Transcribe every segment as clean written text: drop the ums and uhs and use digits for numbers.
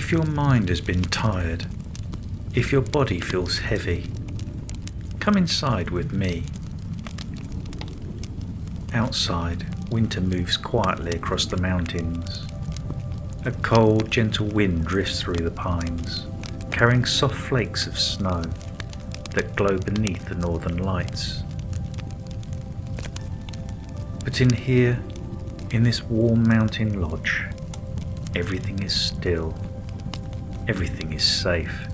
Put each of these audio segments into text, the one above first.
If your mind has been tired, if your body feels heavy, come inside with me. Outside, winter moves quietly across the mountains. A cold, gentle wind drifts through the pines, carrying soft flakes of snow that glow beneath the northern lights. But in here, in this warm mountain lodge, everything is still. Everything is safe.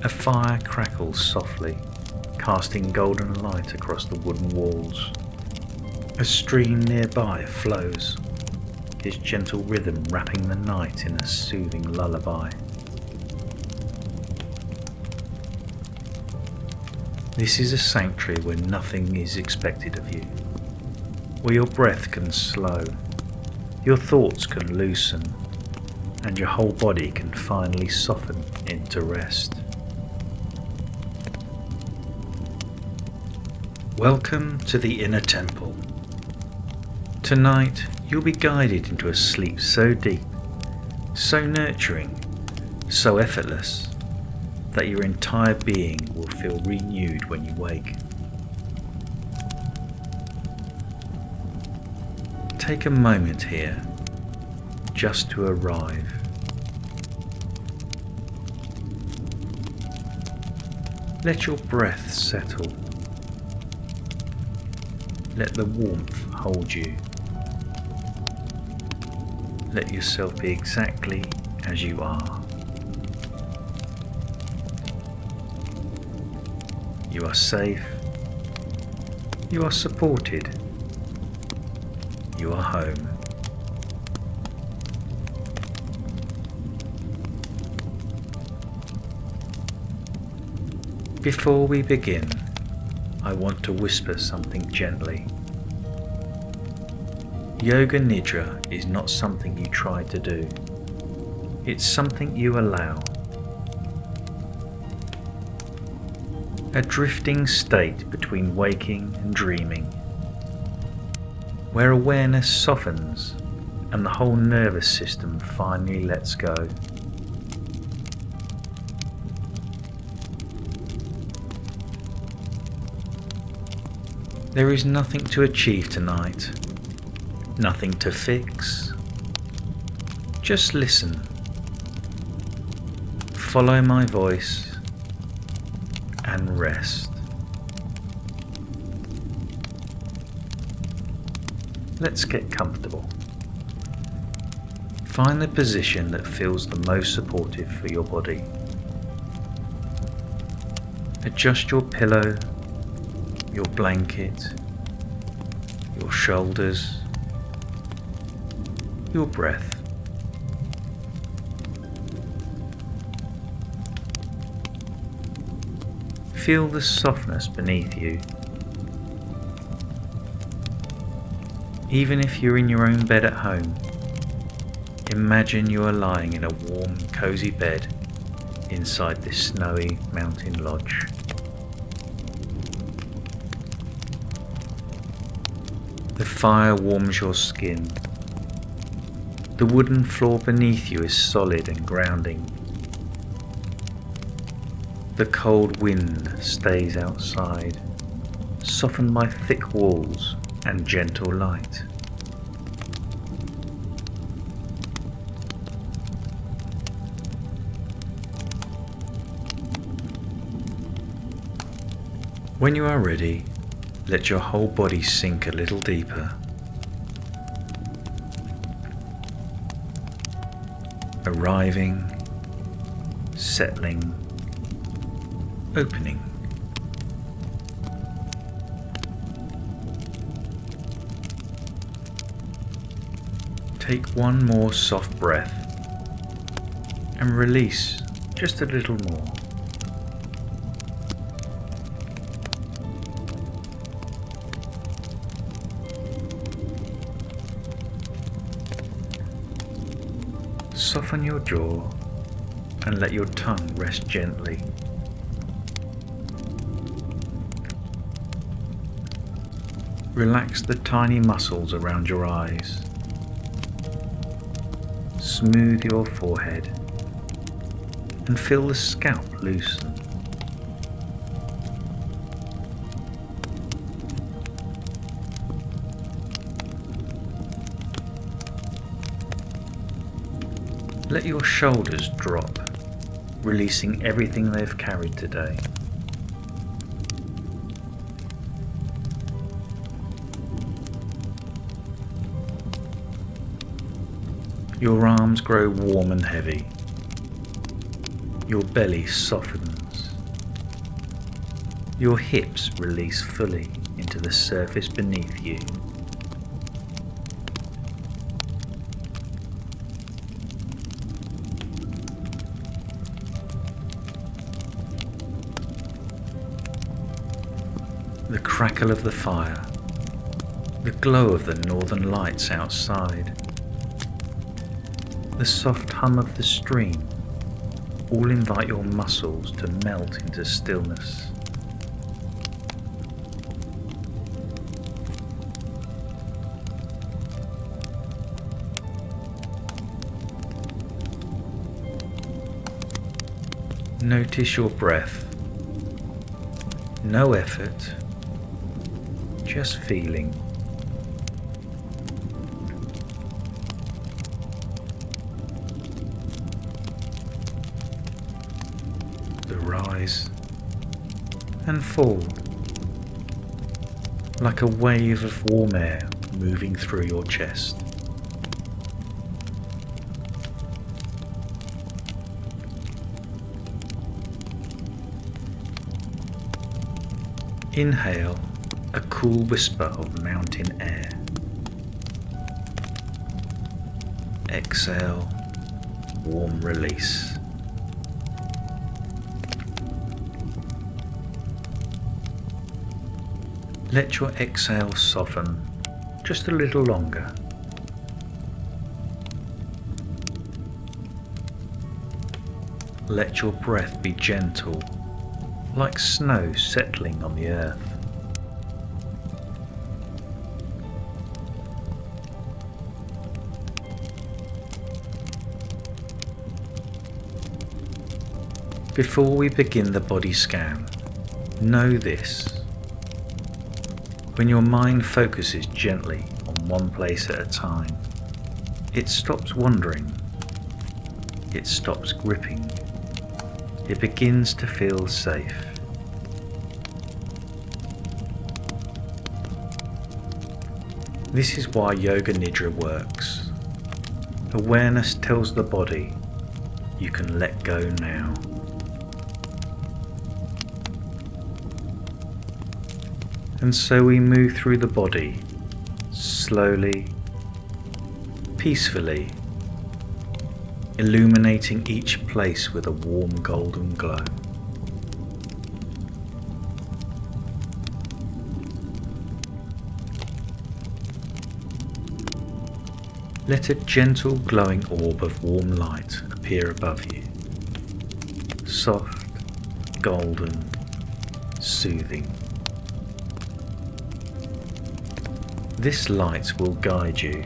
A fire crackles softly, casting golden light across the wooden walls. A stream nearby flows, its gentle rhythm wrapping the night in a soothing lullaby. This is a sanctuary where nothing is expected of you, where your breath can slow, your thoughts can loosen, and your whole body can finally soften into rest. Welcome to the inner temple. Tonight you'll be guided into a sleep so deep, so nurturing, so effortless, that your entire being will feel renewed when you wake. Take a moment here, just to arrive. Let your breath settle. Let the warmth hold you. Let yourself be exactly as you are. You are safe. You are supported. You are home. Before we begin, I want to whisper something gently. Yoga Nidra is not something you try to do. It's something you allow. A drifting state between waking and dreaming, where awareness softens and the whole nervous system finally lets go. There is nothing to achieve tonight, nothing to fix. Just listen. Follow my voice and rest. Let's get comfortable. Find the position that feels the most supportive for your body. Adjust your pillow, your blanket, your shoulders, your breath. Feel the softness beneath you. Even if you're in your own bed at home, imagine you are lying in a warm, cozy bed inside this snowy mountain lodge. The fire warms your skin. The wooden floor beneath you is solid and grounding. The cold wind stays outside, softened by thick walls and gentle light. When you are ready, let your whole body sink a little deeper. Arriving, settling, opening. Take one more soft breath and release just a little more. Soften your jaw and let your tongue rest gently. Relax the tiny muscles around your eyes. Smooth your forehead and feel the scalp loosen. Let your shoulders drop, releasing everything they've carried today. Your arms grow warm and heavy. Your belly softens. Your hips release fully into the surface beneath you. The crackle of the fire, the glow of the northern lights outside, the soft hum of the stream all invite your muscles to melt into stillness. Notice your breath. No effort, just feeling. The rise and fall, like a wave of warm air moving through your chest. Inhale a cool whisper of mountain air. Exhale, warm release. Let your exhale soften just a little longer. Let your breath be gentle, like snow settling on the earth. Before we begin the body scan, know this. When your mind focuses gently on one place at a time, it stops wandering, it stops gripping, it begins to feel safe. This is why Yoga Nidra works. Awareness tells the body, you can let go now. And so we move through the body, slowly, peacefully, illuminating each place with a warm golden glow. Let a gentle glowing orb of warm light appear above you, soft, golden, soothing. This light will guide you.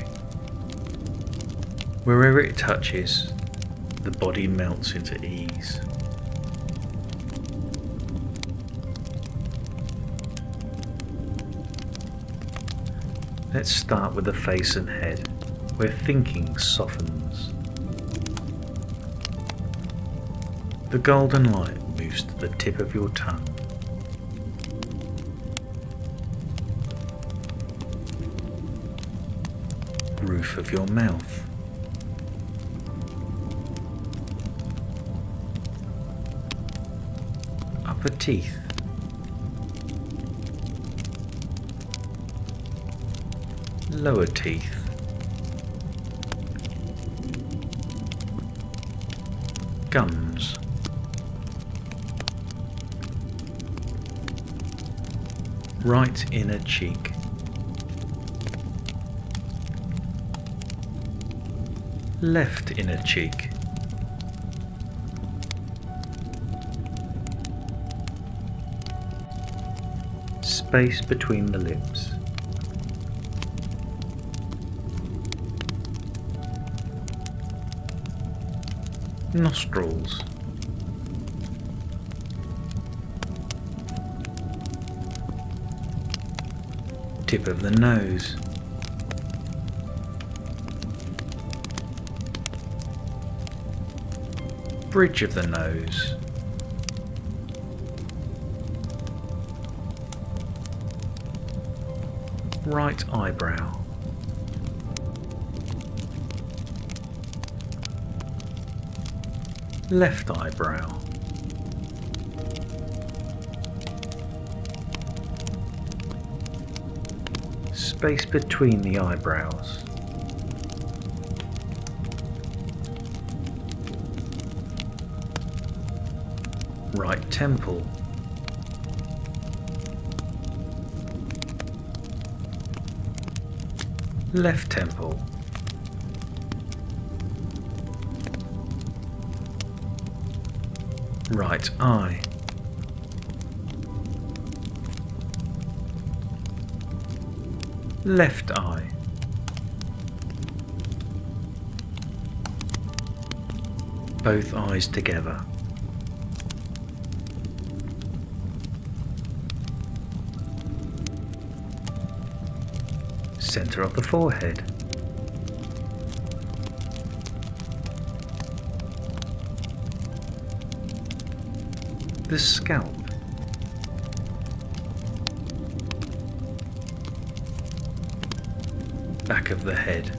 Wherever it touches, the body melts into ease. Let's start with the face and head, where thinking softens. The golden light moves to the tip of your tongue. Roof of your mouth, upper teeth, lower teeth, gums, right inner cheek, left inner cheek, space between the lips, nostrils, tip of the nose, bridge of the nose, right eyebrow, left eyebrow, space between the eyebrows, right temple, left temple, right eye, left eye, both eyes together, center of the forehead, the scalp, back of the head,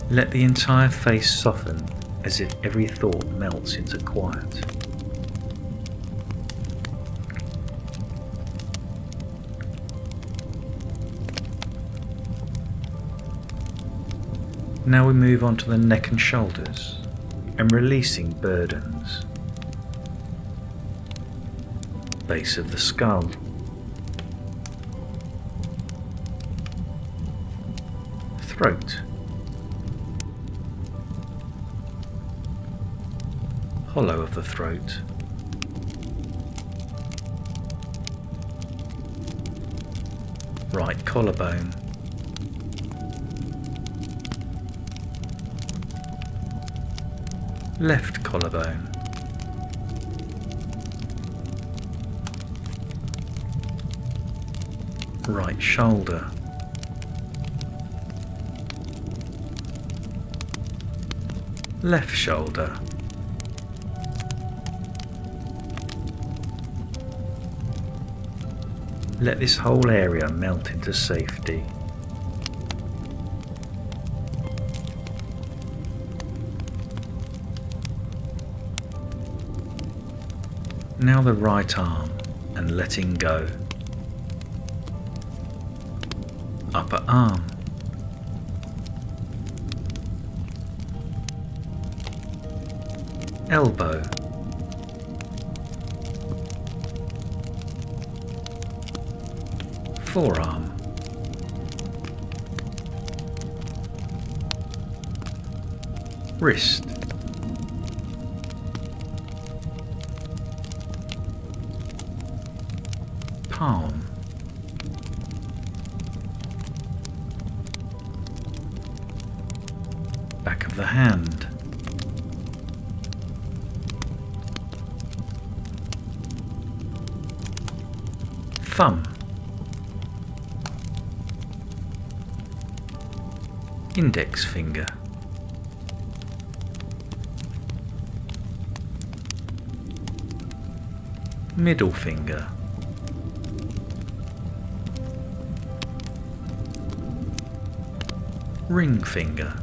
let the entire face soften as if every thought melts into quiet. Now we move on to the neck and shoulders and releasing burdens. Base of the skull, throat, hollow of the throat, right collarbone, left collarbone, right shoulder, left shoulder, let this whole area melt into safety. Now the right arm and letting go. Upper arm, elbow, forearm, wrist, palm, back of the hand, thumb, index finger, middle finger, ring finger,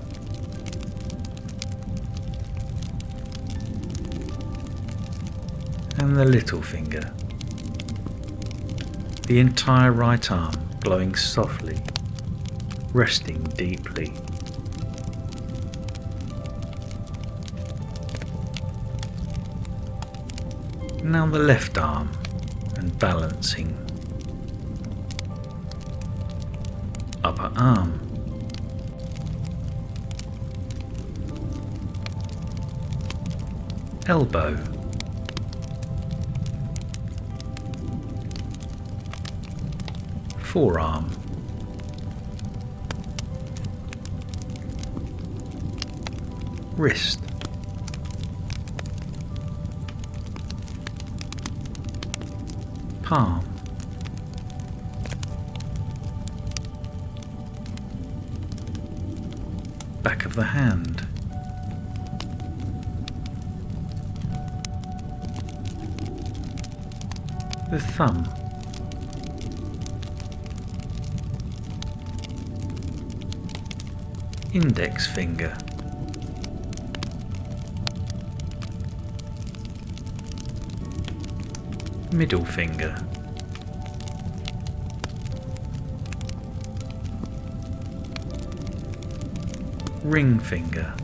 and the little finger. The entire right arm glowing softly, resting deeply. Now the left arm and balancing. Upper arm, elbow, forearm, wrist, palm, back of the hand, the thumb, index finger, middle finger, ring finger,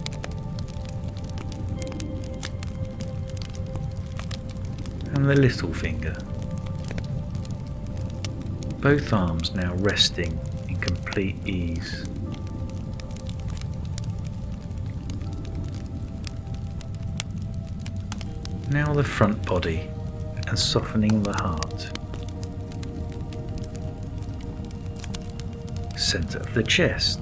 and the little finger. Both arms now resting in complete ease. Now the front body and softening the heart. Centre of the chest.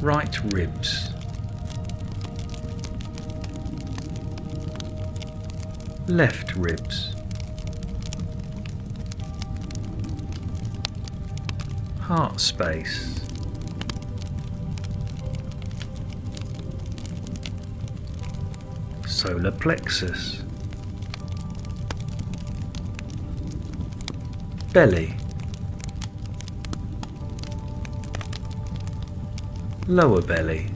Right ribs. Left ribs. Heart space. Solar plexus. Belly. Lower belly.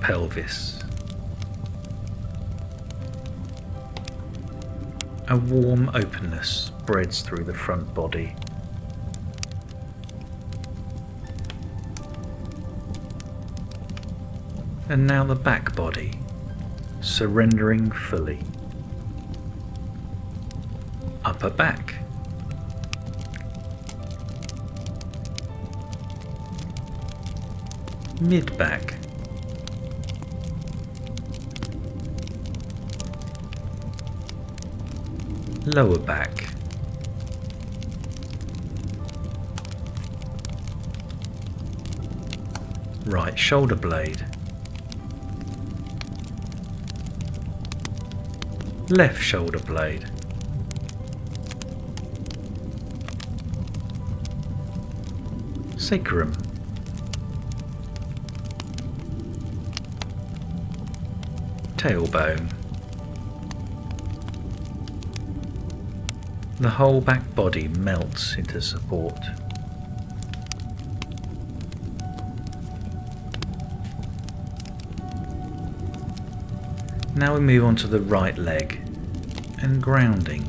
Pelvis. A warm openness spreads through the front body. And now the back body, surrendering fully. Upper back. Mid back. Lower back. Right shoulder blade. Left shoulder blade. Sacrum. Tailbone. The whole back body melts into support. Now we move on to the right leg and grounding.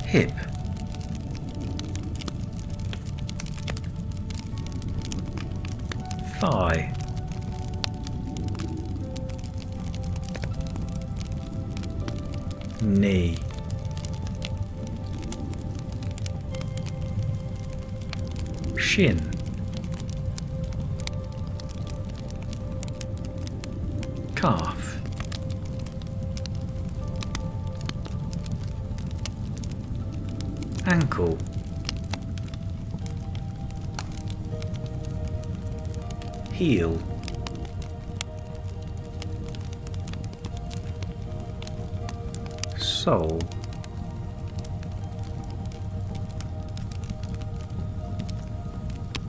Hip. Thigh. Knee. Shin. Calf. Ankle. Heel. Sole.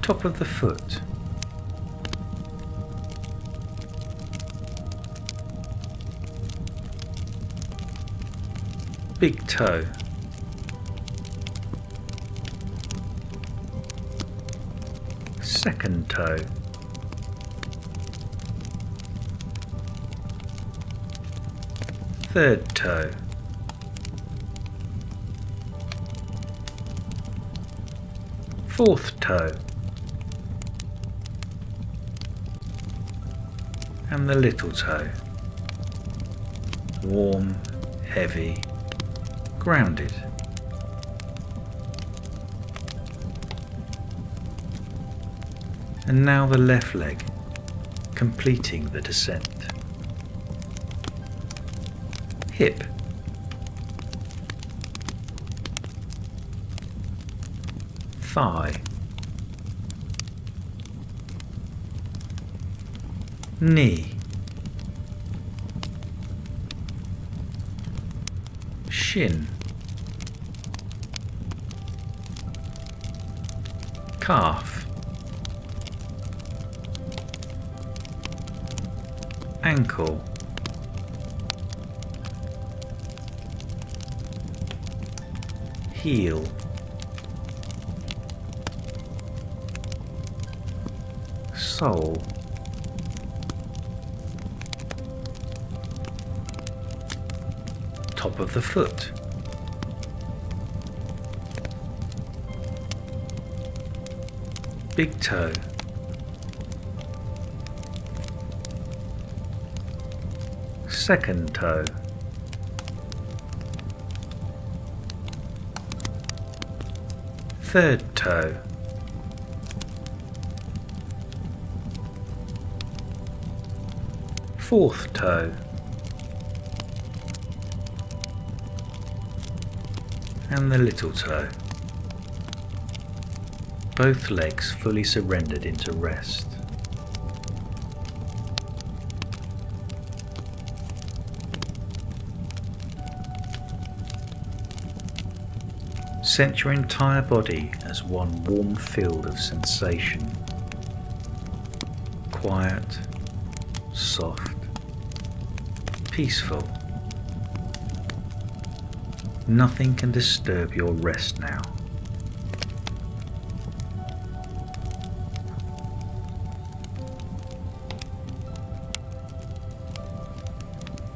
Top of the foot. Big toe. Second toe. Third toe. Fourth toe. And the little toe. Warm, heavy, grounded. And now the left leg, completing the descent. Hip. thigh, knee, shin, calf, ankle, heel, sole, top of the foot, big toe, second toe, third toe, fourth toe, and the little toe. Both legs fully surrendered into rest. Sense your entire body as one warm field of sensation. Quiet, soft, peaceful. Nothing can disturb your rest now.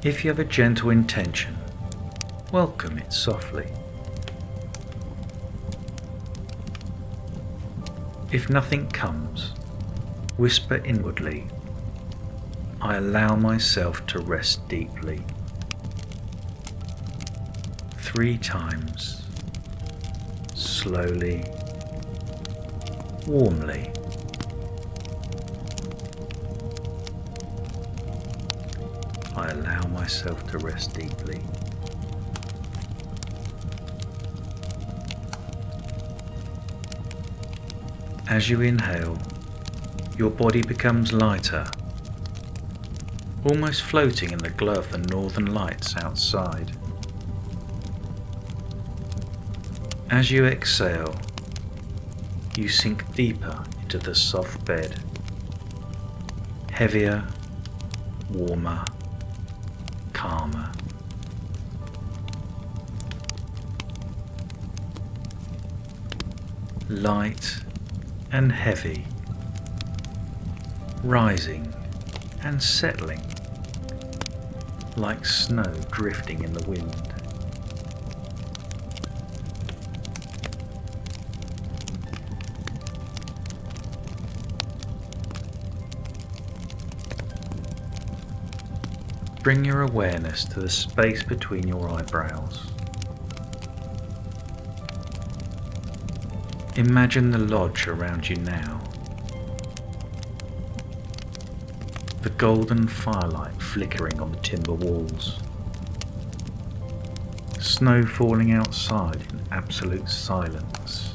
If you have a gentle intention, welcome it softly. If nothing comes, whisper inwardly, I allow myself to rest deeply. 3 times, slowly, warmly. I allow myself to rest deeply. As you inhale, your body becomes lighter, almost floating in the glow of the northern lights outside. As you exhale, you sink deeper into the soft bed, heavier, warmer, calmer. Light and heavy, rising and settling like snow drifting in the wind. Bring your awareness to the space between your eyebrows. Imagine the lodge around you now. The golden firelight flickering on the timber walls. Snow falling outside in absolute silence.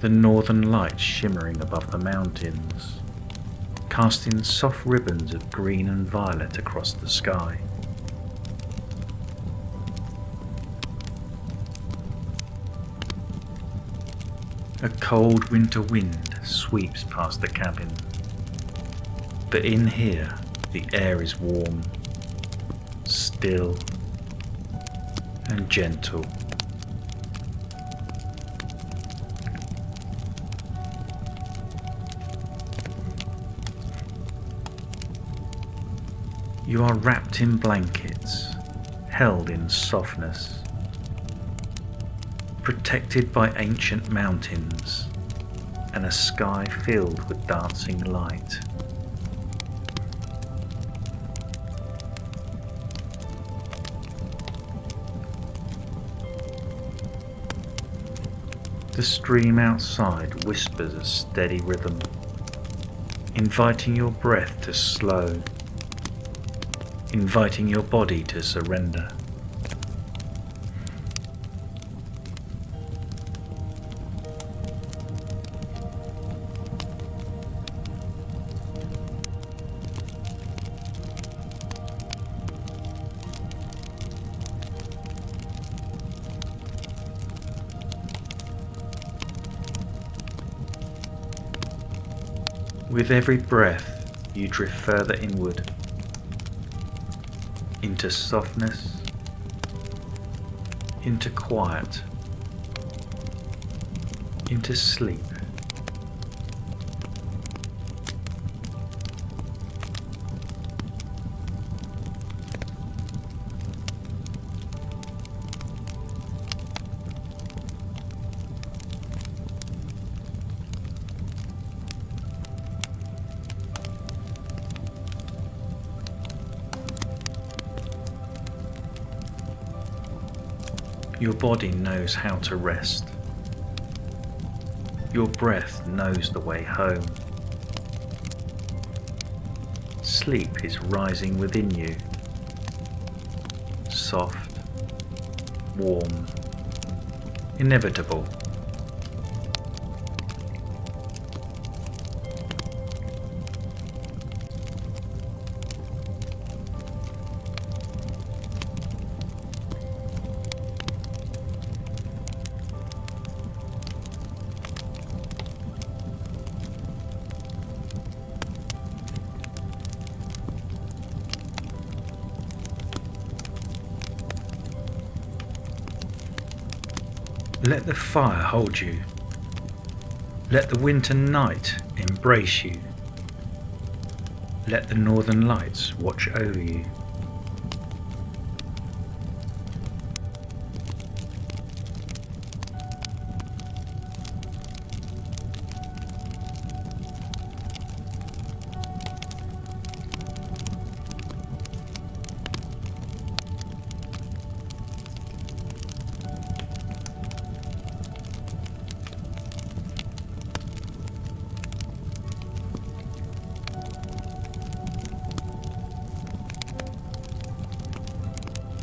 The northern lights shimmering above the mountains, casting soft ribbons of green and violet across the sky. A cold winter wind sweeps past the cabin, but in here the air is warm, still and gentle. You are wrapped in blankets, held in softness, protected by ancient mountains and a sky filled with dancing light. The stream outside whispers a steady rhythm, inviting your breath to slow, inviting your body to surrender. With every breath, you drift further inward, into softness, into quiet, into sleep. Your body knows how to rest. Your breath knows the way home. Sleep is rising within you, soft, warm, inevitable. Let the fire hold you. Let the winter night embrace you. Let the northern lights watch over you.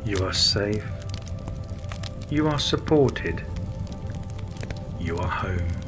You are safe. You are supported. You are home.